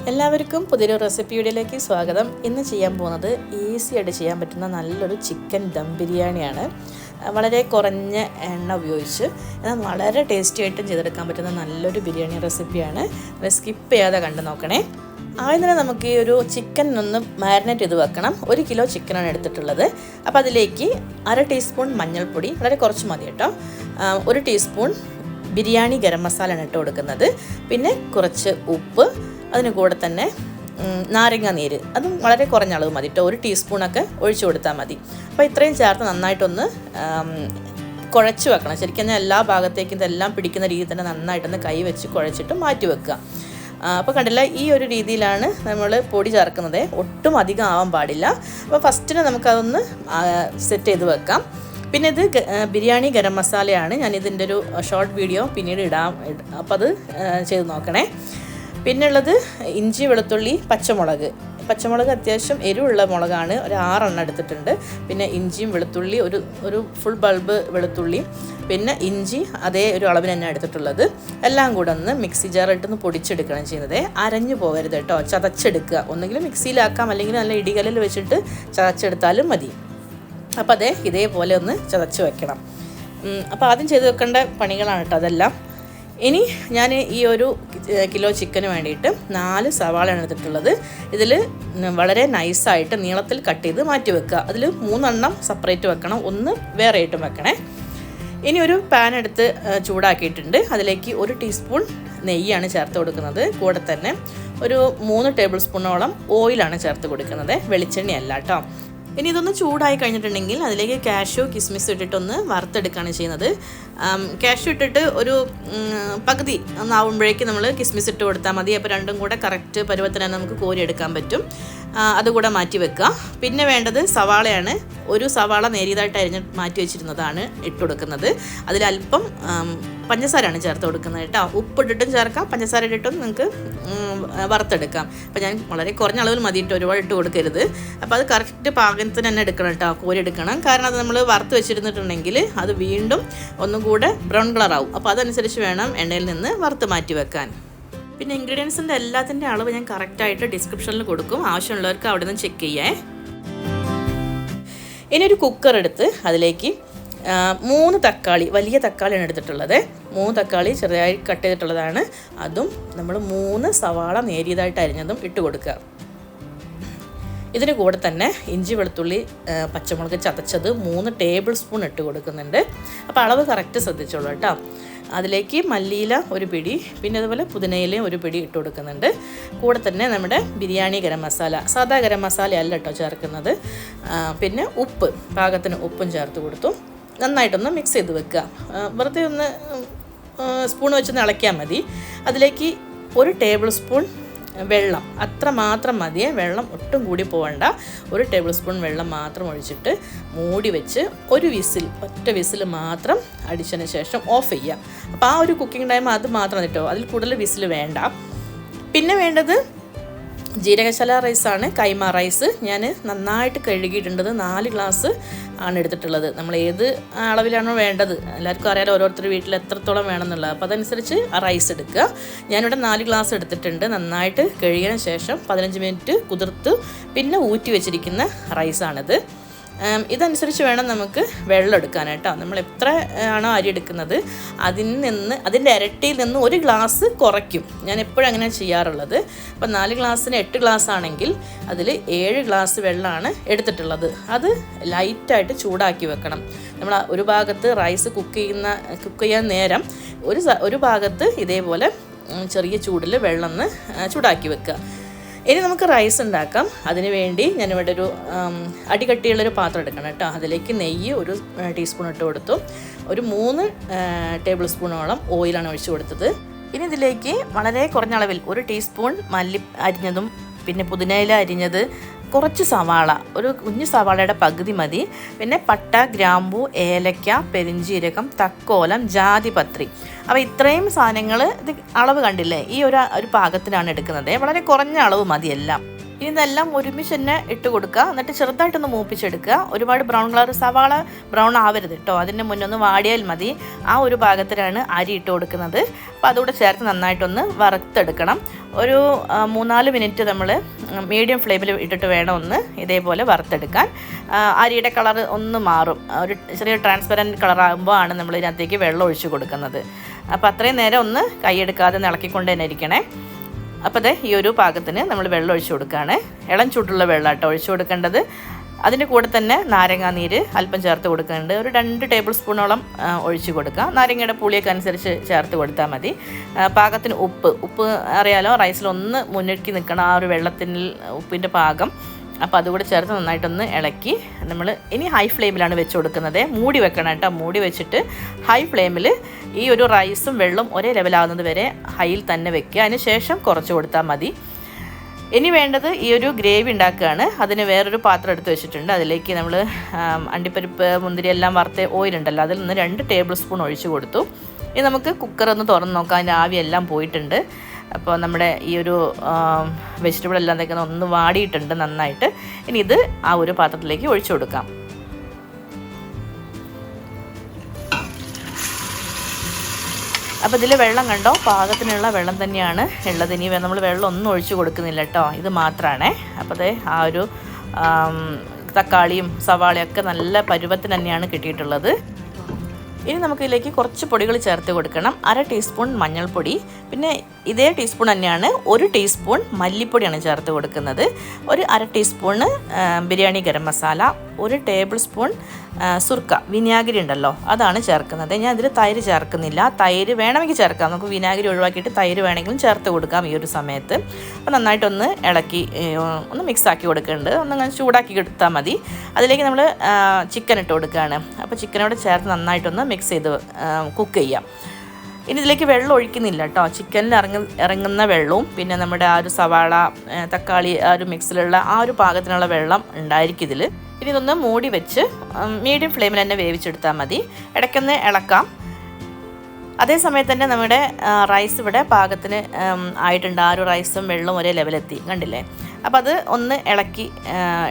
എല്ലാവർക്കും പുതിയൊരു റെസിപ്പി വീഡിയോയിലേക്ക് സ്വാഗതം. ഇന്ന് ചെയ്യാൻ പോകുന്നത് ഈസി ആയിട്ട് ചെയ്യാൻ പറ്റുന്ന നല്ലൊരു ചിക്കൻ ദം ബിരിയാണിയാണ്. വളരെ കുറഞ്ഞ എണ്ണ ഉപയോഗിച്ച് എന്നാൽ വളരെ ടേസ്റ്റി ആയിട്ടും ചെയ്തെടുക്കാൻ പറ്റുന്ന നല്ലൊരു ബിരിയാണി റെസിപ്പിയാണ്. അത് സ്കിപ്പ് ചെയ്യാതെ കണ്ടു നോക്കണേ. ആദ്യം തന്നെ നമുക്ക് ഈ ഒരു ചിക്കൻ ഒന്ന് മാരിനേറ്റ് ചെയ്ത് വെക്കണം. 1 കിലോ ചിക്കനാണ് എടുത്തിട്ടുള്ളത്. അപ്പോൾ അതിലേക്ക് 1/2 ടീസ്പൂൺ മഞ്ഞൾപ്പൊടി, വളരെ കുറച്ച് മതി കേട്ടോ. 1 ടീസ്പൂൺ ബിരിയാണി ഗരം മസാലയാണ് ഇട്ട് കൊടുക്കുന്നത്. പിന്നെ കുറച്ച് ഉപ്പ്, അതിന് കൂടെ തന്നെ നാരങ്ങ നീര്, അതും വളരെ കുറഞ്ഞ അളവ് മതി കേട്ടോ. 1 ടീസ്പൂണൊക്കെ ഒഴിച്ചു കൊടുത്താൽ മതി. അപ്പോൾ ഇത്രയും ചേർത്ത് നന്നായിട്ടൊന്ന് കുഴച്ച് വെക്കണം. ശരിക്കും എല്ലാ ഭാഗത്തേക്കും ഇതെല്ലാം പിടിക്കുന്ന രീതിയിൽ തന്നെ നന്നായിട്ടൊന്ന് കൈ വെച്ച് കുഴച്ചിട്ട് മാറ്റി വെക്കുക. അപ്പോൾ കണ്ടില്ല, ഈ ഒരു രീതിയിലാണ് നമ്മൾ പൊടി ചേർക്കുന്നത്. ഒട്ടും അധികം ആവാൻ പാടില്ല. അപ്പോൾ ഫസ്റ്റിന് നമുക്കതൊന്ന് സെറ്റ് ചെയ്ത് വെക്കാം. പിന്നെ ഇത് ബിരിയാണി ഗരം മസാലയാണ്. ഞാനിതിൻ്റെ ഒരു ഷോർട്ട് വീഡിയോ പിന്നീട് ഇടാം. അപ്പോൾ അത് ചെയ്ത് നോക്കണേ. പിന്നെ ഉള്ളത് ഇഞ്ചി, വെളുത്തുള്ളി, പച്ചമുളക് അത്യാവശ്യം എരിവുള്ള മുളകാണ്. ഒരു 6 എണ്ണം എടുത്തിട്ടുണ്ട്. പിന്നെ ഇഞ്ചിയും വെളുത്തുള്ളി, ഒരു ഫുൾ ബൾബ് വെളുത്തുള്ളി, പിന്നെ ഇഞ്ചി അതേ ഒരു അളവിന് തന്നെ എടുത്തിട്ടുള്ളത്. എല്ലാം കൂടെ ഒന്ന് മിക്സി ജാറിട്ടൊന്ന് പൊടിച്ചെടുക്കണം ചെയ്യുന്നത്. അരഞ്ഞു പോകരുത് കേട്ടോ, ചതച്ചെടുക്കുക. ഒന്നെങ്കിലും മിക്സിയിലാക്കാം, അല്ലെങ്കിൽ നല്ല ഇടികല്ലിൽ വെച്ചിട്ട് ചതച്ചെടുത്താലും മതി. അപ്പോൾ ഇതേപോലെ ഒന്ന് ചതച്ച് വെക്കണം. അപ്പോൾ ആദ്യം ചെയ്ത് വെക്കേണ്ട പണികളാണ് കേട്ടോ അതെല്ലാം. ഇനി ഞാൻ ഈ 1 കിലോ ചിക്കന് വേണ്ടിയിട്ട് 4 സവാളയാണ് എടുത്തിട്ടുള്ളത്. ഇതിൽ വളരെ നൈസായിട്ട് നീളത്തിൽ കട്ട് ചെയ്ത് മാറ്റി വെക്കുക. അതിൽ 3 എണ്ണം സെപ്പറേറ്റ് വെക്കണം, 1 വേറെ ആയിട്ടും വെക്കണേ. ഇനി ഒരു പാൻ എടുത്ത് ചൂടാക്കിയിട്ടുണ്ട്. അതിലേക്ക് 1 ടീസ്പൂൺ നെയ്യാണ് ചേർത്ത് കൊടുക്കുന്നത്. കൂടെ തന്നെ ഒരു 3 ടേബിൾ സ്പൂണോളം ഓയിലാണ് ചേർത്ത് കൊടുക്കുന്നത്, വെളിച്ചെണ്ണയല്ല കേട്ടോ. ഇനി ഇതൊന്ന് ചൂടായി കഴിഞ്ഞിട്ടുണ്ടെങ്കിൽ അതിലേക്ക് കാഷ്യൂ, കിസ്മിസ് ഇട്ടിട്ടൊന്ന് വറുത്തെടുക്കുകയാണ് ചെയ്യുന്നത്. കാഷ്യൂ ഇട്ടിട്ട് ഒരു പകുതി ഒന്നാവുമ്പോഴേക്കും നമ്മൾ കിസ്മിസ് ഇട്ട് കൊടുത്താൽ മതി. അപ്പോൾ രണ്ടും കൂടെ കറക്റ്റ് പരുവത്തിന് നമുക്ക് കോരിയെടുക്കാൻ പറ്റും. അതുകൂടെ മാറ്റി വെക്കുക. പിന്നെ വേണ്ടത് സവാളയാണ്. 1 സവാള നേരിയതായിട്ട് അരിഞ്ഞ് മാറ്റി വെച്ചിരുന്നതാണ് ഇട്ട് കൊടുക്കുന്നത്. അതിലല്പം പഞ്ചസാരയാണ് ചേർത്ത് കൊടുക്കുന്നത് കേട്ടോ. ഉപ്പിട്ടിട്ടും ചേർക്കാം, പഞ്ചസാര ഇട്ടിട്ടും നിങ്ങൾക്ക് വറുത്തെടുക്കാം. അപ്പോൾ ഞാൻ വളരെ കുറഞ്ഞ അളവിൽ മതിയിട്ട് ഒരുപാട് ഇട്ട് കൊടുക്കരുത്. അപ്പോൾ അത് കറക്റ്റ് പാകത്തിന് തന്നെ എടുക്കണം കേട്ടോ, കോരി എടുക്കണം. കാരണം അത് നമ്മൾ വറുത്ത് വെച്ചിരുന്നിട്ടുണ്ടെങ്കിൽ അത് വീണ്ടും ഒന്നും കൂടെ ബ്രൗൺ കളറാവും. അപ്പോൾ അതനുസരിച്ച് വേണം എണ്ണയിൽ നിന്ന് വറുത്ത് മാറ്റി വെക്കാൻ. പിന്നെ ഇൻഗ്രീഡിയൻസിൻ്റെ എല്ലാത്തിൻ്റെ അളവ് ഞാൻ കറക്റ്റായിട്ട് ഡിസ്ക്രിപ്ഷനിൽ കൊടുക്കും, ആവശ്യമുള്ളവർക്ക് അവിടെ നിന്ന് ചെക്ക് ചെയ്യേ. ഇനി ഒരു കുക്കർ എടുത്ത് അതിലേക്ക് 3 തക്കാളി, വലിയ തക്കാളിയാണ് എടുത്തിട്ടുള്ളത്. 3 തക്കാളി ചെറുതായി കട്ട് ചെയ്തിട്ടുള്ളതാണ്. അതും നമ്മൾ 3 സവാള നേരിയതായിട്ട് അരിഞ്ഞതും ഇട്ട് കൊടുക്കുക. ഇതിന് കൂടെ തന്നെ ഇഞ്ചി, വെളുത്തുള്ളി, പച്ചമുളക് ചതച്ചത് 3 ടേബിൾ സ്പൂൺ ഇട്ട് കൊടുക്കുന്നുണ്ട്. അപ്പോൾ അളവ് കറക്റ്റ് ശ്രദ്ധിച്ചോളൂ കേട്ടോ. അതിലേക്ക് മല്ലിയില 1 പിടി, പിന്നെ അതുപോലെ പുതിനയിലയും 1 പിടി ഇട്ട് കൊടുക്കുന്നുണ്ട്. കൂടെ തന്നെ നമ്മുടെ ബിരിയാണി ഗരം മസാല, സാദാ ഗരം മസാല അല്ല കേട്ടോ ചേർക്കുന്നത്. പിന്നെ ഉപ്പ്, പാകത്തിന് ഉപ്പും ചേർത്ത് കൊടുത്തു. നന്നായിട്ടൊന്ന് മിക്സ് ചെയ്ത് വെക്കുക. വെറുതെ ഒന്ന് സ്പൂൺ വെച്ചൊന്ന് ഇളക്കിയാൽ മതി. അതിലേക്ക് 1 ടേബിൾ സ്പൂൺ വെള്ളം, അത്ര മാത്രം മതിയേ. വെള്ളം ഒട്ടും കൂടി പോകണ്ട. 1 ടേബിൾ സ്പൂൺ വെള്ളം മാത്രം ഒഴിച്ചിട്ട് മൂടി വെച്ച് ഒറ്റ വിസിൽ മാത്രം അടിച്ചതിന് ശേഷം ഓഫ് ചെയ്യുക. അപ്പോൾ ആ ഒരു കുക്കിംഗ് ടൈം അത് മാത്രം കേട്ടോ, അതിൽ കൂടുതൽ വിസിൽ വേണ്ട. പിന്നെ വേണ്ടത് ജീരകശാല റൈസാണ്, കൈമ റൈസ്. ഞാൻ നന്നായിട്ട് കഴുകിയിട്ടുണ്ടത് 4 ഗ്ലാസ് ആണ് എടുത്തിട്ടുള്ളത്. നമ്മൾ ഏത് അളവിലാണോ വേണ്ടത്, എല്ലാവർക്കും അറിയാലോ ഓരോരുത്തർ വീട്ടിൽ എത്രത്തോളം വേണമെന്നുള്ളത്. അപ്പോൾ അതനുസരിച്ച് ആ റൈസ് എടുക്കുക. ഞാനിവിടെ 4 ഗ്ലാസ് എടുത്തിട്ടുണ്ട്. നന്നായിട്ട് കഴുകിയതിന് ശേഷം 15 മിനിറ്റ് കുതിർത്ത് പിന്നെ ഊറ്റി വെച്ചിരിക്കുന്ന റൈസാണിത്. ഇതനുസരിച്ച് വേണം നമുക്ക് വെള്ളം എടുക്കാനായിട്ടോ. നമ്മൾ എത്ര ആണോ അരി എടുക്കുന്നത് അതിൻ്റെ ഇരട്ടിയിൽ നിന്ന് 1 ഗ്ലാസ് കുറയ്ക്കും. ഞാൻ എപ്പോഴും അങ്ങനെ ചെയ്യാറുള്ളത്. അപ്പോൾ 4 ഗ്ലാസ്സിന് 8 ഗ്ലാസ് ആണെങ്കിൽ അതിൽ 7 ഗ്ലാസ് വെള്ളമാണ് എടുത്തിട്ടുള്ളത്. അത് ലൈറ്റായിട്ട് ചൂടാക്കി വെക്കണം. നമ്മൾ ഒരു ഭാഗത്ത് റൈസ് കുക്ക് ചെയ്യാൻ നേരം ഒരു ഭാഗത്ത് ഇതേപോലെ ചെറിയ ചൂടിൽ വെള്ളം ഒന്ന് ചൂടാക്കി വെക്കുക. ഇനി നമുക്ക് റൈസ് ഉണ്ടാക്കാം. അതിന് വേണ്ടി ഞാനിവിടെ ഒരു അടികട്ടിയുള്ളൊരു പാത്രം എടുക്കണം കേട്ടോ. അതിലേക്ക് നെയ്യ് 1 ടീസ്പൂൺ ഇട്ട് കൊടുത്തു. ഒരു 3 ടേബിൾ സ്പൂണോളം ഓയിലാണ് ഒഴിച്ചു കൊടുത്തത്. ഇനി ഇതിലേക്ക് വളരെ കുറഞ്ഞ അളവിൽ 1 ടീസ്പൂൺ മല്ലി അരിഞ്ഞതും, പിന്നെ പുതിനയില അരിഞ്ഞത്, കുറച്ച് സവാള, ഒരു കുഞ്ഞു സവാളയുടെ പകുതി മതി. പിന്നെ പട്ട, ഗ്രാമ്പൂ, ഏലക്ക, പെരിഞ്ചീരകം, തക്കോലം, ജാതിപത്രി. അപ്പോൾ ഇത്രയും സാധനങ്ങൾ ഇത് അളവ് കണ്ടില്ലേ, ഈ ഒരു പാകത്തിനാണ് എടുക്കുന്നത്. വളരെ കുറഞ്ഞ അളവ് മതി എല്ലാം. ഇനി ഇതെല്ലാം ഒരുമിച്ച് തന്നെ ഇട്ട് കൊടുക്കുക. എന്നിട്ട് ചെറുതായിട്ടൊന്ന് മൂപ്പിച്ചെടുക്കുക. ഒരുപാട് ബ്രൗൺ കളർ, സവാള ബ്രൗൺ ആവരുത് കേട്ടോ, അതിൻ്റെ മുന്നൊന്ന് വാടിയാൽ മതി. ആ ഒരു ഭാഗത്തിലാണ് അരി ഇട്ട് കൊടുക്കുന്നത്. അപ്പോൾ അതുകൂടെ ചേർത്ത് നന്നായിട്ടൊന്ന് വറുത്തെടുക്കണം. ഒരു 3-4 മിനിറ്റ് നമ്മൾ മീഡിയം ഫ്ലെയിമിൽ ഇട്ടിട്ട് വേണം ഒന്ന് ഇതേപോലെ വറുത്തെടുക്കാൻ. അരിയുടെ കളർ ഒന്ന് മാറും, ഒരു ചെറിയ ട്രാൻസ്പെറൻറ്റ് കളറാകുമ്പോൾ ആണ് നമ്മൾ ഇതിനകത്തേക്ക് വെള്ളം ഒഴിച്ച് കൊടുക്കുന്നത്. അപ്പോൾ അത്രയും നേരം ഒന്ന് കൈയെടുക്കാതെ ഇളക്കിക്കൊണ്ട് തന്നെ ഇരിക്കണേ. അപ്പോൾ അതെ ഈ ഒരു പാകത്തിന് നമ്മൾ വെള്ളം ഒഴിച്ച് കൊടുക്കുകയാണ്. ഇളം ചൂടുള്ള വെള്ളം കേട്ടോ ഒഴിച്ച് കൊടുക്കേണ്ടത്. അതിൻ്റെ കൂടെ തന്നെ നാരങ്ങാനീര് അല്പം ചേർത്ത് കൊടുക്കുന്നുണ്ട്. ഒരു 2 ടേബിൾ സ്പൂണോളം ഒഴിച്ച് കൊടുക്കുക. നാരങ്ങയുടെ പുളിയൊക്കെ അനുസരിച്ച് ചേർത്ത് കൊടുത്താൽ മതി. പാകത്തിന് ഉപ്പ് അറിയാലോ, റൈസിലൊന്ന് മുന്നിലേക്ക് നിൽക്കണം ആ ഒരു വെള്ളത്തിൽ ഉപ്പിൻ്റെ പാകം. അപ്പോൾ അതുകൂടെ ചേർത്ത് നന്നായിട്ടൊന്ന് ഇളക്കി നമ്മൾ ഇനി ഹൈ ഫ്ലെയിമിലാണ് വെച്ച് കൊടുക്കുന്നത്. മൂടി വെക്കണം കേട്ടോ. മൂടി വെച്ചിട്ട് ഹൈ ഫ്ലെയിമിൽ ഈ ഒരു റൈസും വെള്ളം ഒരേ ലെവലാകുന്നത് വരെ ഹൈയിൽ തന്നെ വെക്കുക. അതിന് ശേഷം കുറച്ച് കൊടുത്താൽ മതി. ഇനി വേണ്ടത് ഈ ഒരു ഗ്രേവി ഉണ്ടാക്കുകയാണ്. അതിന് വേറൊരു പാത്രം എടുത്ത് വെച്ചിട്ടുണ്ട്. അതിലേക്ക് നമ്മൾ അണ്ടിപ്പരിപ്പ് മുന്തിരി എല്ലാം വറുത്ത ഓയിലുണ്ടല്ലോ, അതിൽ നിന്ന് 2 ടേബിൾ സ്പൂൺ ഒഴിച്ച് കൊടുത്തു. ഇനി നമുക്ക് കുക്കർ ഒന്ന് തുറന്ന് നോക്കാം. അതിൻ്റെ ആവിയെല്ലാം പോയിട്ടുണ്ട്. അപ്പോൾ നമ്മുടെ ഈ ഒരു വെജിറ്റബിൾ എല്ലാം എന്തൊക്കെ ഒന്ന് വാടിയിട്ടുണ്ട് നന്നായിട്ട്. ഇനി ഇത് ആ ഒരു പാത്രത്തിലേക്ക് ഒഴിച്ചു കൊടുക്കാം. അപ്പോൾ ഇതിൽ വെള്ളം കണ്ടോ, പാകത്തിനുള്ള വെള്ളം തന്നെയാണ് ഉള്ളത്. ഇനി നമ്മൾ വെള്ളം ഒന്നും ഒഴിച്ചു കൊടുക്കുന്നില്ല കേട്ടോ, ഇത് മാത്രമാണേ. അപ്പോൾ അതേ ആ ഒരു തക്കാളിയും സവാളയൊക്കെ നല്ല പരുവത്തിന് തന്നെയാണ് കിട്ടിയിട്ടുള്ളത്. ഇനി നമുക്കിതിലേക്ക് കുറച്ച് പൊടികൾ ചേർത്ത് കൊടുക്കണം. 1/2 ടീസ്പൂൺ മഞ്ഞൾപ്പൊടി, പിന്നെ ഇതേ ടീസ്പൂൺ തന്നെയാണ് 1 ടീസ്പൂൺ മല്ലിപ്പൊടിയാണ് ചേർത്ത് കൊടുക്കുന്നത്. ഒരു 1/2 teaspoon biryani garam masala, 1 tablespoon സുർക്ക, വിനാഗിരി ഉണ്ടല്ലോ അതാണ് ചേർക്കുന്നത്. ഞാൻ ഇതിൽ തൈര് ചേർക്കുന്നില്ല. തൈര് വേണമെങ്കിൽ ചേർക്കാം, നമുക്ക് വിനാഗിരി ഒഴിവാക്കിയിട്ട് തൈര് വേണമെങ്കിലും ചേർത്ത് കൊടുക്കാം ഈ ഒരു സമയത്ത്. അപ്പോൾ നന്നായിട്ടൊന്ന് ഇളക്കി ഒന്ന് മിക്സാക്കി കൊടുക്കുന്നുണ്ട്. ഒന്നങ്ങനെ ചൂടാക്കി എടുത്താൽ മതി. അതിലേക്ക് നമ്മൾ ചിക്കൻ ഇട്ട് കൊടുക്കുകയാണ്. അപ്പോൾ ചിക്കനോട് ചേർത്ത് നന്നായിട്ടൊന്ന് മിക്സ് ചെയ്ത് കുക്ക് ചെയ്യാം. ഇനി ഇതിലേക്ക് വെള്ളം ഒഴിക്കുന്നില്ല കേട്ടോ. ചിക്കനിൽ ഇറങ്ങുന്ന വെള്ളവും പിന്നെ നമ്മുടെ ആ ഒരു സവാള തക്കാളി ആ ഒരു മിക്സിലുള്ള ആ ഒരു പാകത്തിനുള്ള വെള്ളം ഉണ്ടായിരിക്കും ഇതിൽ. ഇനി ഇതൊന്ന് മൂടി വെച്ച് മീഡിയം ഫ്ലെയിമിൽ തന്നെ വേവിച്ചെടുത്താൽ മതി. ഇടയ്ക്കൊന്ന് ഇളക്കാം. അതേ സമയത്ത് തന്നെ നമ്മുടെ റൈസ് ഇവിടെ പാകത്തിന് ആയിട്ടുണ്ട്. ആ ഒരു റൈസും വെള്ളവും ഒരേ ലെവലെത്തി, കണ്ടില്ലേ? അപ്പോൾ അത് ഒന്ന് ഇളക്കി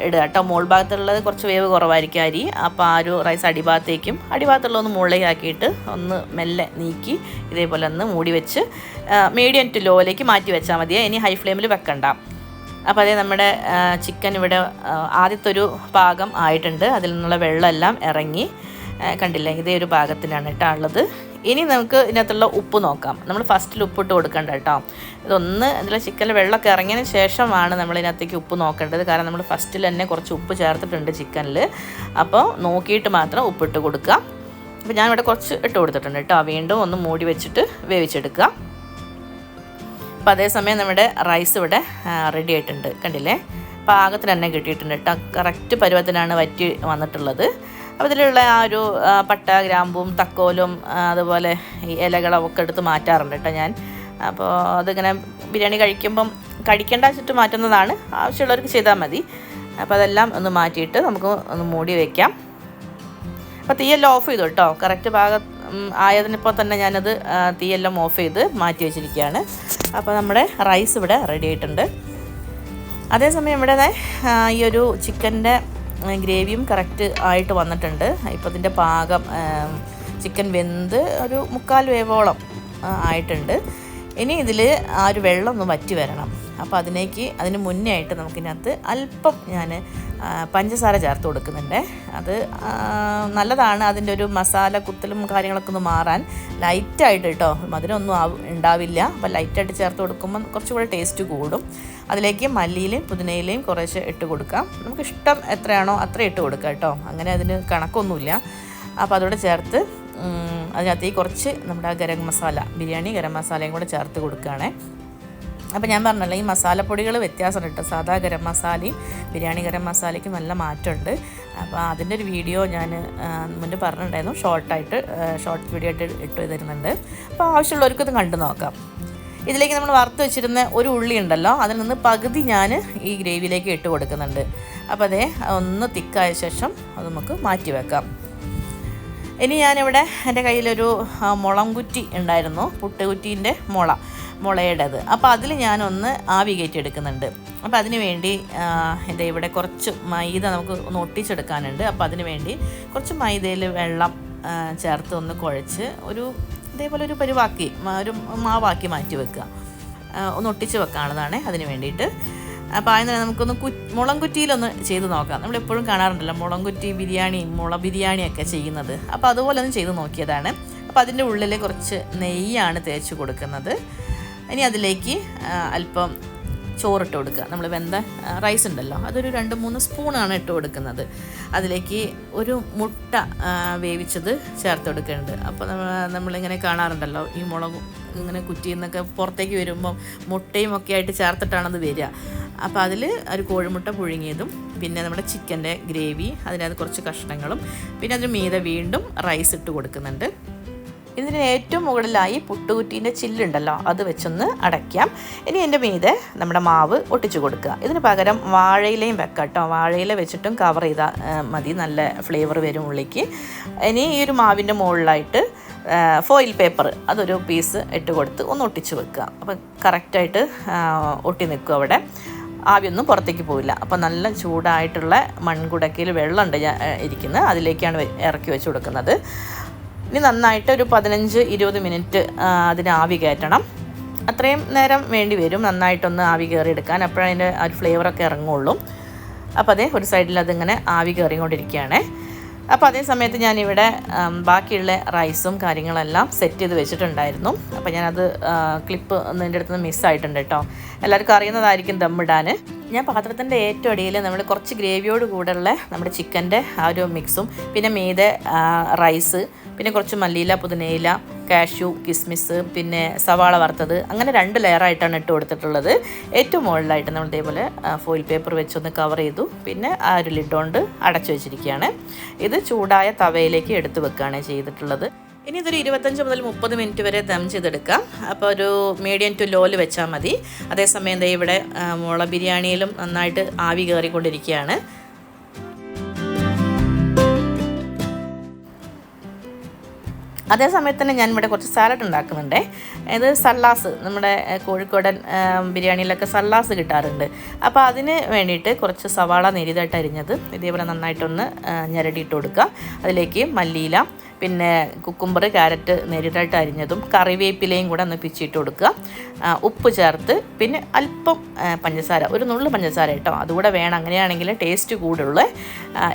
ഇടുക കേട്ടോ. മോൾ ഭാഗത്തുള്ളത് കുറച്ച് വേവ് കുറവായിരിക്കും അരി. അപ്പോൾ ആ ഒരു റൈസ് അടിഭാഗത്തുള്ളതൊന്ന് മുകളിലേക്ക് ആക്കിയിട്ട് ഒന്ന് മെല്ലെ നീക്കി ഇതേപോലെ ഒന്ന് മൂടി വെച്ച് മീഡിയം ടു ലോയിലേക്ക് മാറ്റി വെച്ചാൽ മതിയെ. ഇനി ഹൈ ഫ്ലെയിമിൽ വെക്കണ്ട. അപ്പോൾ അതേ നമ്മുടെ ചിക്കൻ ഇവിടെ ആദ്യത്തെ ഒരു പാകം ആയിട്ടുണ്ട്. അതിൽ നിന്നുള്ള വെള്ളമെല്ലാം ഇറങ്ങി, കണ്ടില്ലേ? ഇതേ ഒരു പാകത്തിലാണ് കേട്ടോ ഉള്ളത്. ഇനി നമുക്ക് ഇതിനകത്തുള്ള ഉപ്പ് നോക്കാം. നമ്മൾ ഫസ്റ്റിൽ ഉപ്പിട്ട് കൊടുക്കണ്ട കേട്ടോ. ഇതൊന്ന് ഇതിൽ ചിക്കനിൽ വെള്ളമൊക്കെ ഇറങ്ങിയതിന് ശേഷമാണ് നമ്മൾ ഇതിനകത്തേക്ക് ഉപ്പ് നോക്കേണ്ടത്. കാരണം നമ്മൾ ഫസ്റ്റിൽ തന്നെ കുറച്ച് ഉപ്പ് ചേർത്തിട്ടുണ്ട് ചിക്കനിൽ. അപ്പോൾ നോക്കിയിട്ട് മാത്രം ഉപ്പിട്ട് കൊടുക്കുക. അപ്പോൾ ഞാനിവിടെ കുറച്ച് ഇട്ട് കൊടുത്തിട്ടുണ്ട് കേട്ടോ. വീണ്ടും ഒന്ന് മൂടി വെച്ചിട്ട് വേവിച്ചെടുക്കുക. അപ്പോൾ അതേസമയം നമ്മുടെ റൈസ് ഇവിടെ റെഡി ആയിട്ടുണ്ട്, കണ്ടില്ലേ? പാകത്തിന് തന്നെ കിട്ടിയിട്ടുണ്ട് കേട്ടോ. കറക്റ്റ് പരുവത്തിനാണ് വറ്റി വന്നിട്ടുള്ളത്. അപ്പോൾ ഇതിലുള്ള ആ ഒരു പട്ട ഗ്രാമ്പും തക്കോലും അതുപോലെ ഈ ഇലകളൊക്കെ എടുത്ത് മാറ്റാറുണ്ട് കേട്ടോ ഞാൻ. അപ്പോൾ അതിങ്ങനെ ബിരിയാണി കഴിക്കേണ്ട വെച്ചിട്ട് മാറ്റുന്നതാണ്. ആവശ്യമുള്ളവർക്ക് ചെയ്താൽ മതി. അപ്പോൾ അതെല്ലാം ഒന്ന് മാറ്റിയിട്ട് നമുക്ക് ഒന്ന് മൂടി വയ്ക്കാം. അപ്പോൾ തീയെല്ലാം ഓഫ് ചെയ്തു കേട്ടോ. കറക്റ്റ് പാകം ആയതിനിപ്പോൾ തന്നെ ഞാനത് തീയെല്ലാം ഓഫ് ചെയ്ത് മാറ്റി വെച്ചിരിക്കുകയാണ്. അപ്പോൾ നമ്മുടെ റൈസ് ഇവിടെ റെഡി ആയിട്ടുണ്ട്. അതേസമയം ഇവിടെ ഈ ഒരു ചിക്കൻ്റെ ഗ്രേവിയും കറക്റ്റ് ആയിട്ട് വന്നിട്ടുണ്ട്. ഇപ്പോൾ ഇതിൻ്റെ പാകം ചിക്കൻ വെന്ത് ഒരു 3/4 വേവോളം ആയിട്ടുണ്ട്. ഇനി ഇതിൽ ആ ഒരു വെള്ളം ഒന്ന് വറ്റി വരണം. അപ്പോൾ അതിന് മുന്നേ ആയിട്ട് നമുക്കിതിനകത്ത് അല്പം ഞാൻ പഞ്ചസാര ചേർത്ത് കൊടുക്കുന്നുണ്ട്. അത് നല്ലതാണ്, അതിൻ്റെ ഒരു മസാല കുത്തലും കാര്യങ്ങളൊക്കെ ഒന്ന് മാറാൻ. ലൈറ്റായിട്ട് കേട്ടോ, മധുരമൊന്നും ഉണ്ടാവില്ല. അപ്പോൾ ലൈറ്റായിട്ട് ചേർത്ത് കൊടുക്കുമ്പോൾ കുറച്ചുകൂടെ ടേസ്റ്റ് കൂടും. അതിലേക്ക് മല്ലിയിലയും പുതിനയിലയും കുറേശ്ശെ ഇട്ട് കൊടുക്കാം. നമുക്കിഷ്ടം എത്രയാണോ അത്ര ഇട്ട് കൊടുക്കാം കേട്ടോ. അങ്ങനെ അതിന് കണക്കൊന്നുമില്ല. അപ്പോൾ അതോടെ ചേർത്ത് അതിനകത്തേക്ക് കുറച്ച് നമ്മുടെ ഗരം മസാല, ബിരിയാണി ഗരം മസാലയും കൂടെ ചേർത്ത് കൊടുക്കുകയാണേ. അപ്പോൾ ഞാൻ പറഞ്ഞല്ലോ, ഈ മസാലപ്പൊടികൾ വ്യത്യാസമുണ്ട് കേട്ടോ. സാധാ ഗരം മസാലയും ബിരിയാണി ഗരം മസാലയ്ക്കും നല്ല മാറ്റമുണ്ട്. അപ്പോൾ അതിൻ്റെ ഒരു വീഡിയോ ഞാൻ മുന്നേ പറഞ്ഞിട്ടുണ്ടായിരുന്നു. ഷോർട്ട് വീഡിയോ ആയിട്ട് ഇട്ട് തരുന്നുണ്ട്. അപ്പോൾ ആവശ്യമുള്ളവർക്കത് കണ്ടു നോക്കാം. ഇതിലേക്ക് നമ്മൾ വറുത്ത് വെച്ചിരുന്ന ഒരു ഉള്ളി ഉണ്ടല്ലോ, അതിൽ നിന്ന് പകുതി ഞാൻ ഈ ഗ്രേവിയിലേക്ക് ഇട്ട് കൊടുക്കുന്നുണ്ട്. അപ്പോൾ അതേ ഒന്ന് തിക്കായ ശേഷം അത് നമുക്ക് മാറ്റി വെക്കാം. ഇനി ഞാനിവിടെ എൻ്റെ കയ്യിലൊരു മുളം കുറ്റി ഉണ്ടായിരുന്നു, പുട്ടുകുറ്റീൻ്റെ മുളയുടേത്. അപ്പോൾ അതിൽ ഞാനൊന്ന് ആവി കയറ്റി എടുക്കുന്നുണ്ട്. അപ്പോൾ അതിന് വേണ്ടി ഇവിടെ കുറച്ച് മൈദ നമുക്ക് ഒന്ന് ഒട്ടിച്ചെടുക്കാനുണ്ട്. അപ്പോൾ അതിന് വേണ്ടി കുറച്ച് മൈദയിൽ വെള്ളം ചേർത്ത് ഒന്ന് കുഴച്ച് ഇതേപോലെ ഒരു മാവാക്കി മാറ്റി വെക്കുക. ഒന്ന് ഒട്ടിച്ച് വെക്കാനുള്ളതാണ് അതിന് വേണ്ടിയിട്ട്. അപ്പോൾ അതിന് നമുക്കൊന്ന് മുളം കുറ്റിയിലൊന്ന് ചെയ്ത് നോക്കാം. നമ്മളെപ്പോഴും കാണാറുണ്ടല്ലോ മുളം കുറ്റി ബിരിയാണി, മുള ബിരിയാണിയൊക്കെ ചെയ്യുന്നത്. അപ്പോൾ അതുപോലെ ഒന്ന് ചെയ്ത് നോക്കിയതാണ്. അപ്പോൾ അതിൻ്റെ ഉള്ളിൽ കുറച്ച് നെയ്യാണ് തേച്ച് കൊടുക്കുന്നത്. ഇനി അതിലേക്ക് അല്പം ചോറിട്ട് കൊടുക്കുക. നമ്മൾ വെന്ത റൈസ് ഉണ്ടല്ലോ, അതൊരു 2-3 സ്പൂണാണ് ഇട്ട് കൊടുക്കുന്നത്. അതിലേക്ക് ഒരു മുട്ട വേവിച്ചത് ചേർത്ത് കൊടുക്കുന്നുണ്ട്. അപ്പോൾ നമ്മളിങ്ങനെ കാണാറുണ്ടല്ലോ ഈ മുളക് ഇങ്ങനെ കുറ്റിയിൽ നിന്നൊക്കെ പുറത്തേക്ക് വരുമ്പോൾ മുട്ടയും ഒക്കെ ആയിട്ട് ചേർത്തിട്ടാണത് വരിക. അപ്പോൾ അതിൽ ഒരു കോഴിമുട്ട പുഴുങ്ങിയതും പിന്നെ നമ്മുടെ ചിക്കൻ്റെ ഗ്രേവി, അതിനകത്ത് കുറച്ച് കഷ്ണങ്ങളും പിന്നെ അതിന് മീതെ വീണ്ടും റൈസ് ഇട്ട് കൊടുക്കുന്നുണ്ട്. ഇതിന് ഏറ്റവും മുകളിലായി പുട്ടുകുറ്റീൻ്റെ ചില്ലുണ്ടല്ലോ, അത് വെച്ചൊന്ന് അടയ്ക്കാം. ഇനി എൻ്റെ മീതെ നമ്മുടെ മാവ് ഒട്ടിച്ചു കൊടുക്കുക. ഇതിന് പകരം വാഴയിലയും വെക്കാം കേട്ടോ. വാഴയില വെച്ചിട്ടും കവർ ചെയ്താൽ മതി, നല്ല ഫ്ലേവർ വരും ഉള്ളിലേക്ക്. ഇനി ഈ ഒരു മാവിൻ്റെ മുകളിലായിട്ട് ഫോയിൽ പേപ്പർ അതൊരു പീസ് ഇട്ട് കൊടുത്ത് ഒന്ന് ഒട്ടിച്ച് വെക്കുക. അപ്പോൾ കറക്റ്റായിട്ട് ഒട്ടി നിൽക്കും അവിടെ, ആവിയൊന്നും പുറത്തേക്ക് പോവില്ല. അപ്പോൾ നല്ല ചൂടായിട്ടുള്ള മൺകുടക്കയിൽ വെള്ളമുണ്ട് ഇരിക്കുന്നത്, അതിലേക്കാണ് ഇറക്കി വെച്ച് കൊടുക്കുന്നത്. ഇനി നന്നായിട്ട് ഒരു 15-20 മിനിറ്റ് അതിന് ആവി കയറ്റണം. അത്രയും നേരം വേണ്ടി വരും നന്നായിട്ടൊന്ന് ആവി കയറിയെടുക്കാൻ, അപ്പോഴതിൻ്റെ അതിൻ്റെ ആ ഒരു ഫ്ലേവറൊക്കെ ഇറങ്ങുള്ളൂ. അപ്പോൾ അതേ ഒരു സൈഡിൽ അതിങ്ങനെ ആവി കയറിക്കൊണ്ടിരിക്കുകയാണ്. അപ്പോൾ അതേ സമയത്ത് ഞാനിവിടെ ബാക്കിയുള്ള റൈസും കാര്യങ്ങളെല്ലാം സെറ്റ് ചെയ്ത് വെച്ചിട്ടുണ്ടായിരുന്നു. അപ്പോൾ ഞാനത് ക്ലിപ്പ് എൻ്റെ അടുത്ത് നിന്ന് മിസ്സായിട്ടുണ്ട് കേട്ടോ. എല്ലാവർക്കും അറിയുന്നതായിരിക്കും ദമ്മിടാൻ. ഞാൻ പാത്രത്തിൻ്റെ ഏറ്റവും അടിയിൽ നമ്മൾ കുറച്ച് ഗ്രേവിയോട് കൂടെയുള്ള നമ്മുടെ ചിക്കൻ്റെ ആ ഒരു മിക്സും പിന്നെ മീതെ റൈസ് പിന്നെ കുറച്ച് മല്ലിയില, പുതിനയില, കാഷ്യൂ, കിസ്മിസ്, പിന്നെ സവാള വറുത്തത്, അങ്ങനെ 2 ലെയറായിട്ടാണ് ഇട്ട് കൊടുത്തിട്ടുള്ളത്. ഏറ്റവും മുകളിലായിട്ട് നമ്മൾ ഇതേപോലെ ഫോയിൽ പേപ്പർ വെച്ചൊന്ന് കവർ ചെയ്തു. പിന്നെ ആ ഒരു ലിഡ് കൊണ്ട് അടച്ചു വെച്ചിരിക്കുകയാണ്. ഇത് ചൂടായ തവയിലേക്ക് എടുത്ത് വെക്കുകയാണ് ചെയ്തിട്ടുള്ളത്. ഇനി ഇതൊരു 25 മുതൽ 30 മിനിറ്റ് വരെ ദം ചെയ്തെടുക്കാം. അപ്പോൾ ഒരു മീഡിയം ടു ലോയിൽ വെച്ചാൽ മതി. അതേസമയം ഇവിടെ മുള ബിരിയാണിയിലും നന്നായിട്ട് ആവി കയറിക്കൊണ്ടിരിക്കുകയാണ്. അതേ സമയത്ത് തന്നെ ഞാനിവിടെ കുറച്ച് സാലഡ് ഉണ്ടാക്കുന്നുണ്ട്. ഇത് സല്ലാസ്, നമ്മുടെ കോഴിക്കോടൻ ബിരിയാണിയിലൊക്കെ സല്ലാസ് കിട്ടാറുണ്ട്. അപ്പോൾ അതിന് വേണ്ടിയിട്ട് കുറച്ച് സവാള നെരിതായിട്ട് അരിഞ്ഞത് ഇതേപോലെ നന്നായിട്ടൊന്ന് ഞെരടിയിട്ട് കൊടുക്കുക. അതിലേക്ക് മല്ലിയില, പിന്നെ കുക്കുംബർ, ക്യാരറ്റ് നെരിതായിട്ട് അരിഞ്ഞതും കറിവേപ്പിലയും കൂടെ ഒന്ന് പിച്ചിട്ട് കൊടുക്കുക. ഉപ്പ് ചേർത്ത് പിന്നെ അല്പം പഞ്ചസാര, ഒരു നുള്ളു പഞ്ചസാര കേട്ടോ, അതുകൂടെ വേണം, അങ്ങനെയാണെങ്കിൽ ടേസ്റ്റ് കൂടുള്ളൂ.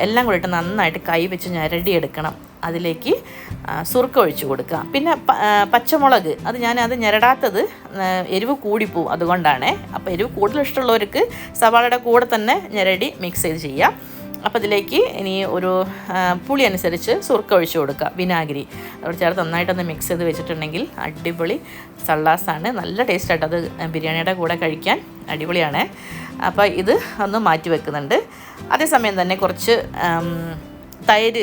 എല്ലാം കൂടി ഇട്ട് നന്നായിട്ട് കൈ വെച്ച് ഞെരടി എടുക്കണം. അതിലേക്ക് സുറുക്ക ഒഴിച്ച് കൊടുക്കുക. പിന്നെ പച്ചമുളക്, അത് ഞെരടാത്തത് എരിവ് കൂടിപ്പോവും, അതുകൊണ്ടാണ്. അപ്പോൾ എരിവ് കൂടുതൽ ഇഷ്ടമുള്ളവർക്ക് സവാളയുടെ കൂടെ തന്നെ ഞെരടി മിക്സ് ചെയ്ത് ചെയ്യാം. അപ്പോൾ ഇതിലേക്ക് ഇനി ഒരു പുളി അനുസരിച്ച് സുറുക്ക ഒഴിച്ച് കൊടുക്കുക, വിനാഗിരി അവിടെ ചേർത്ത് നന്നായിട്ടൊന്ന് മിക്സ് ചെയ്ത് വെച്ചിട്ടുണ്ടെങ്കിൽ അടിപൊളി സള്ളാസാണ്. നല്ല ടേസ്റ്റായിട്ട് അത് ബിരിയാണിയുടെ കൂടെ കഴിക്കാൻ അടിപൊളിയാണ്. അപ്പോൾ ഇത് ഒന്ന് മാറ്റി വെക്കുന്നുണ്ട്. അതേസമയം തന്നെ കുറച്ച് തൈര്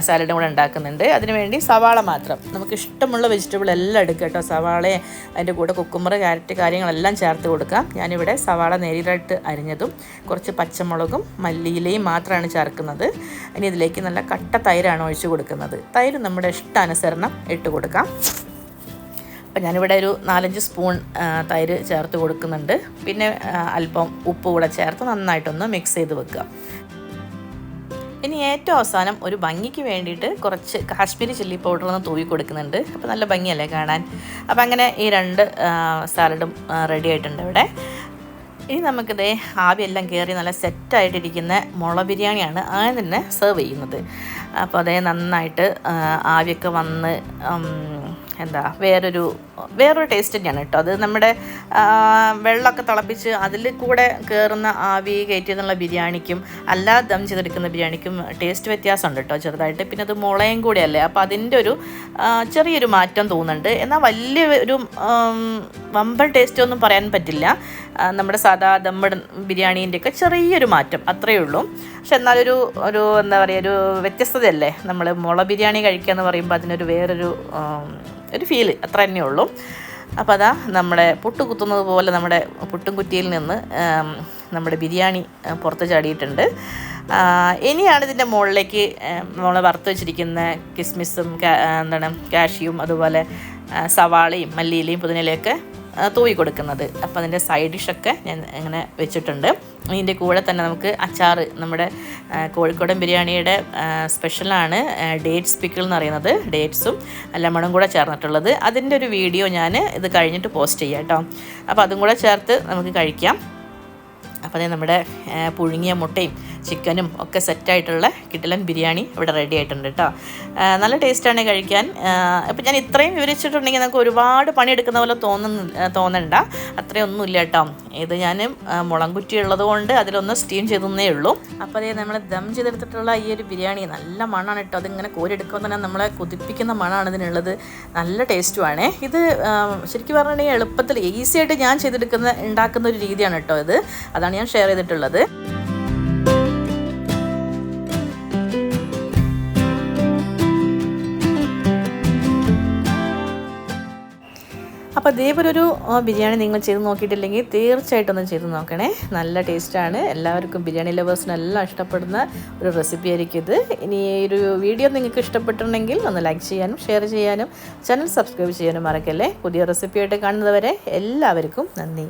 സാലഡും കൂടെ ഉണ്ടാക്കുന്നുണ്ട്. അതിനുവേണ്ടി സവാള മാത്രം, നമുക്ക് ഇഷ്ടമുള്ള വെജിറ്റബിൾ എല്ലാം എടുക്കുക കേട്ടോ. സവാളയെ അതിൻ്റെ കൂടെ കുക്കുംബർ, ക്യാരറ്റ് കാര്യങ്ങളെല്ലാം ചേർത്ത് കൊടുക്കാം. ഞാനിവിടെ സവാള നേരിട്ട് അരിഞ്ഞതും കുറച്ച് പച്ചമുളകും മല്ലിയിലയും മാത്രമാണ് ചേർക്കുന്നത്. ഇനി ഇതിലേക്ക് നല്ല കട്ട തൈരാണ് ഒഴിച്ച് കൊടുക്കുന്നത്. തൈര് നമ്മുടെ ഇഷ്ടാനുസരണം ഇട്ട് കൊടുക്കാം. അപ്പോൾ ഞാനിവിടെ ഒരു 4-5 സ്പൂൺ തൈര് ചേർത്ത് കൊടുക്കുന്നുണ്ട്. പിന്നെ അല്പം ഉപ്പ് കൂടെ ചേർത്ത് നന്നായിട്ടൊന്ന് മിക്സ് ചെയ്ത് വെക്കുക. ഇനി ഏറ്റവും അവസാനം ഒരു ഭംഗിക്ക് വേണ്ടിയിട്ട് കുറച്ച് കാശ്മീരി ചില്ലി പൗഡർ ഒന്ന് തൂവി കൊടുക്കുന്നുണ്ട്. അപ്പോൾ നല്ല ഭംഗിയല്ലേ കാണാൻ. അപ്പോൾ അങ്ങനെ ഈ 2 സാലഡും റെഡി ആയിട്ടുണ്ട് ഇവിടെ. ഇനി നമുക്കിത് ആവിയെല്ലാം കയറി നല്ല സെറ്റായിട്ടിരിക്കുന്ന മുള ബിരിയാണിയാണ് ആദ്യം തന്നെ സെർവ് ചെയ്യുന്നത്. അപ്പോൾ അതേ നന്നായിട്ട് ആവിയൊക്കെ വന്ന് വേറൊരു ടേസ്റ്റ് തന്നെയാണ് കേട്ടോ. അത് നമ്മുടെ വെള്ളമൊക്കെ തിളപ്പിച്ച് അതിൽ കൂടെ കയറുന്ന ആവി കയറ്റിയെന്നുള്ള ബിരിയാണിക്കും അല്ലാതെ ദം ചെയ്തെടുക്കുന്ന ബിരിയാണിക്കും ടേസ്റ്റ് വ്യത്യാസമുണ്ട് കേട്ടോ ചെറുതായിട്ട്. പിന്നെ അത് മുളയും കൂടെയല്ലേ, അപ്പോൾ അതിൻ്റെ ഒരു ചെറിയൊരു മാറ്റം തോന്നുന്നുണ്ട്. എന്നാൽ വലിയ ഒരു വമ്പൻ ടേസ്റ്റ് ഒന്നും പറയാൻ പറ്റില്ല. നമ്മുടെ സാധാ ദമ്മ് ബിരിയാണീൻ്റെയൊക്കെ ചെറിയൊരു മാറ്റം അത്രയേ ഉള്ളൂ. പക്ഷെ എന്നാലൊരു ഒരു വ്യത്യസ്തതയല്ലേ. നമ്മൾ മുള ബിരിയാണി കഴിക്കുക എന്ന് പറയുമ്പോൾ അതിനൊരു വേറൊരു ഫീല് അത്ര തന്നെ ഉള്ളൂ. അപ്പോൾ അതാ നമ്മുടെ പുട്ട് കുത്തുന്നത് പോലെ നമ്മുടെ പുട്ടും കുറ്റിയിൽ നിന്ന് നമ്മുടെ ബിരിയാണി പുറത്ത് ചാടിയിട്ടുണ്ട്. ഇനിയാണ് ഇതിൻ്റെ മുകളിലേക്ക് നമ്മൾ വറുത്ത് വെച്ചിരിക്കുന്ന കിസ്മിസും കാഷ്യൂം അതുപോലെ സവാളയും മല്ലിയിലയും പുതിനയിലയൊക്കെ തൂവി കൊടുക്കുന്നത്. അപ്പോൾ അതിൻ്റെ സൈഡ് ഡിഷൊക്കെ ഞാൻ ഇങ്ങനെ വെച്ചിട്ടുണ്ട്. ഇതിൻ്റെ കൂടെ തന്നെ നമുക്ക് അച്ചാർ, നമ്മുടെ കോഴിക്കോടൻ ബിരിയാണിയുടെ സ്പെഷ്യലാണ് ഡേറ്റ്സ് പിക്കിൾ എന്ന് പറയുന്നത്. ഡേറ്റ്സും ലെമണും കൂടെ ചേർന്നിട്ടുള്ളത്. അതിൻ്റെ ഒരു വീഡിയോ ഞാൻ ഇത് കഴിഞ്ഞിട്ട് പോസ്റ്റ് ചെയ്യാം കേട്ടോ. അപ്പോൾ അതും കൂടെ ചേർത്ത് നമുക്ക് കഴിക്കാം. അപ്പോൾ അതേ നമ്മുടെ പുഴുങ്ങിയ മുട്ടയും ചിക്കനും ഒക്കെ സെറ്റായിട്ടുള്ള കിടിലൻ ബിരിയാണി ഇവിടെ റെഡി ആയിട്ടുണ്ട് കേട്ടോ. നല്ല ടേസ്റ്റാണ് കഴിക്കാൻ. അപ്പോൾ ഞാൻ ഇത്രയും വിവരിച്ചിട്ടുണ്ടെങ്കിൽ നമുക്ക് ഒരുപാട് പണിയെടുക്കുന്ന പോലെ തോന്നണ്ട, അത്രയൊന്നുമില്ല കേട്ടോ. ഇത് ഞാൻ മുളകുറ്റി ഉള്ളത് കൊണ്ട് അതിലൊന്ന് സ്റ്റീം ചെയ്തേ ഉള്ളൂ. അപ്പോൾ അതേ നമ്മൾ ദം ചെയ്തെടുത്തിട്ടുള്ള ഈ ഒരു ബിരിയാണി നല്ല മണമാണ് കേട്ടോ. അതിങ്ങനെ കോരിയെടുക്കുമ്പോൾ തന്നെ നമ്മളെ കുതിപ്പിക്കുന്ന മണമാണ് ഇതിനുള്ളത്. നല്ല ടേസ്റ്റുമാണ് ഇത്. ശരിക്കും പറഞ്ഞിട്ടുണ്ടെങ്കിൽ എളുപ്പത്തിൽ ഈസി ആയിട്ട് ഞാൻ ഉണ്ടാക്കുന്ന ഒരു രീതിയാണ് കേട്ടോ ഇത്. അതാണ് ഞാൻ ഷെയർ ചെയ്തിട്ടുള്ളത്. അപ്പോൾ അതേപോലൊരു ബിരിയാണി നിങ്ങൾ ചെയ്ത് നോക്കിയിട്ടില്ലെങ്കിൽ തീർച്ചയായിട്ടും ഒന്ന് ചെയ്ത് നോക്കണേ. നല്ല ടേസ്റ്റാണ്. എല്ലാവർക്കും ബിരിയാണി ലവേഴ്സിനെല്ലാം ഇഷ്ടപ്പെടുന്ന ഒരു റെസിപ്പി ആയിരിക്കും ഇത്. ഇനി ഈ ഒരു വീഡിയോ നിങ്ങൾക്ക് ഇഷ്ടപ്പെട്ടിട്ടുണ്ടെങ്കിൽ ഒന്ന് ലൈക്ക് ചെയ്യാനും ഷെയർ ചെയ്യാനും ചാനൽ സബ്സ്ക്രൈബ് ചെയ്യാനും മറക്കല്ലേ. പുതിയ റെസിപ്പിയായിട്ട് കാണുന്നതുവരെ എല്ലാവർക്കും നന്ദി.